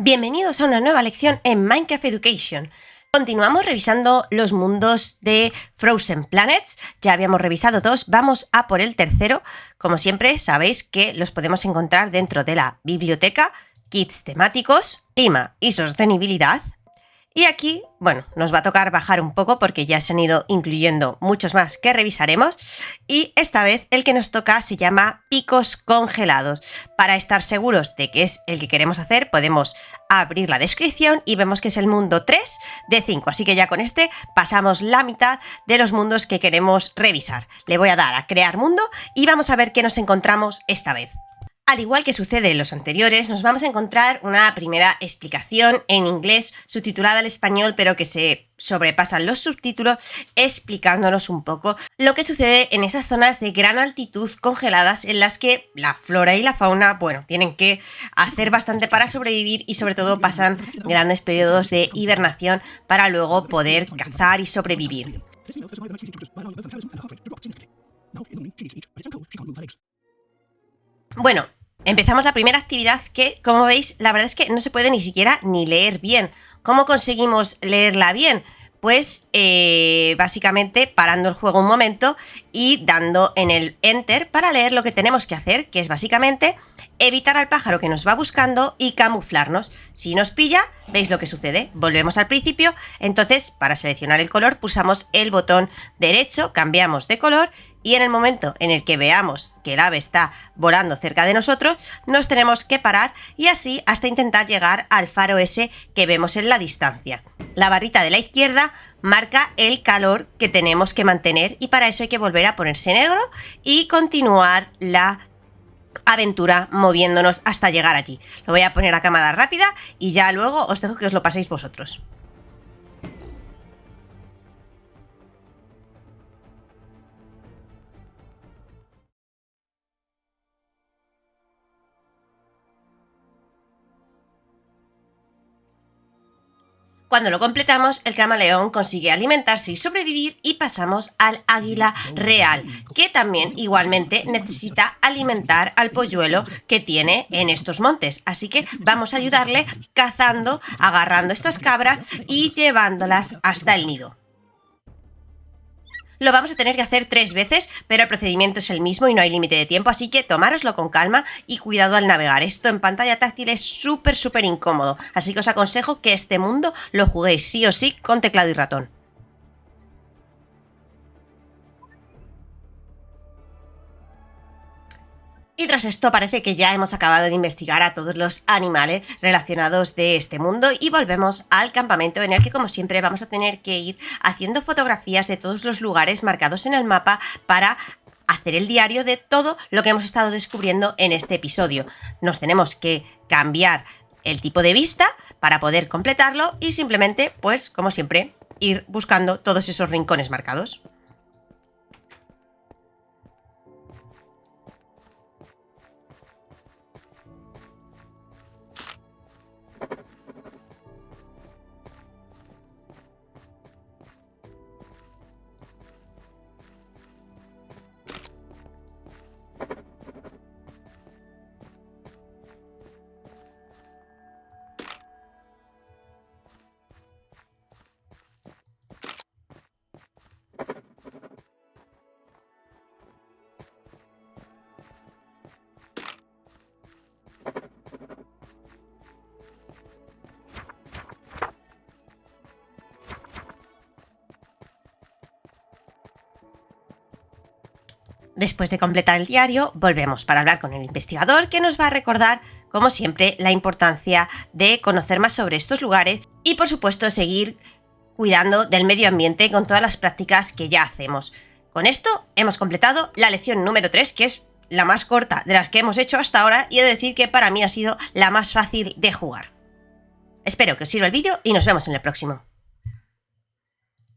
Bienvenidos a una nueva lección en Minecraft Education. Continuamos revisando los mundos de Frozen Planets. Ya habíamos revisado dos, vamos a por el tercero. Como siempre, sabéis que los podemos encontrar dentro de la biblioteca, kits temáticos, clima y sostenibilidad. Y aquí, bueno, nos va a tocar bajar un poco porque ya se han ido incluyendo muchos más que revisaremos. Y esta vez el que nos toca se llama picos congelados. Para estar seguros de que es el que queremos hacer, podemos abrir la descripción y vemos que es el mundo 3 de 5. Así que ya con este pasamos la mitad de los mundos que queremos revisar. Le voy a dar a crear mundo y vamos a ver qué nos encontramos esta vez. Al igual que sucede en los anteriores, nos vamos a encontrar una primera explicación en inglés subtitulada al español, pero que se sobrepasan los subtítulos explicándonos un poco lo que sucede en esas zonas de gran altitud congeladas en las que la flora y la fauna, bueno, tienen que hacer bastante para sobrevivir y sobre todo pasan grandes periodos de hibernación para luego poder cazar y sobrevivir. Bueno, empezamos la primera actividad que, como veis, la verdad es que no se puede ni siquiera ni leer bien. ¿Cómo conseguimos leerla bien? Pues básicamente parando el juego un momento y dando en el Enter para leer lo que tenemos que hacer, que es básicamente evitar al pájaro que nos va buscando y camuflarnos. Si nos pilla, ¿veis lo que sucede? Volvemos al principio, entonces para seleccionar el color pulsamos el botón derecho, cambiamos de color y en el momento en el que veamos que el ave está volando cerca de nosotros, nos tenemos que parar y así hasta intentar llegar al faro ese que vemos en la distancia. La barrita de la izquierda marca el calor que tenemos que mantener y para eso hay que volver a ponerse negro y continuar la aventura moviéndonos hasta llegar allí. Lo voy a poner a cámara rápida y ya luego os dejo que os lo paséis vosotros. Cuando lo completamos, el camaleón consigue alimentarse y sobrevivir y pasamos al águila real, que también igualmente necesita alimentar al polluelo que tiene en estos montes. Así que vamos a ayudarle cazando, agarrando estas cabras y llevándolas hasta el nido. Lo vamos a tener que hacer 3 veces, pero el procedimiento es el mismo y no hay límite de tiempo, así que tomároslo con calma y cuidado al navegar. Esto en pantalla táctil es súper incómodo, así que os aconsejo que este mundo lo juguéis sí o sí con teclado y ratón. Y tras esto parece que ya hemos acabado de investigar a todos los animales relacionados de este mundo y volvemos al campamento en el que, como siempre, vamos a tener que ir haciendo fotografías de todos los lugares marcados en el mapa para hacer el diario de todo lo que hemos estado descubriendo en este episodio. Nos tenemos que cambiar el tipo de vista para poder completarlo y simplemente, pues, como siempre, ir buscando todos esos rincones marcados. Después de completar el diario, volvemos para hablar con el investigador que nos va a recordar, como siempre, la importancia de conocer más sobre estos lugares y, por supuesto, seguir cuidando del medio ambiente con todas las prácticas que ya hacemos. Con esto hemos completado la lección número 3, que es la más corta de las que hemos hecho hasta ahora y he de decir que para mí ha sido la más fácil de jugar. Espero que os sirva el vídeo y nos vemos en el próximo.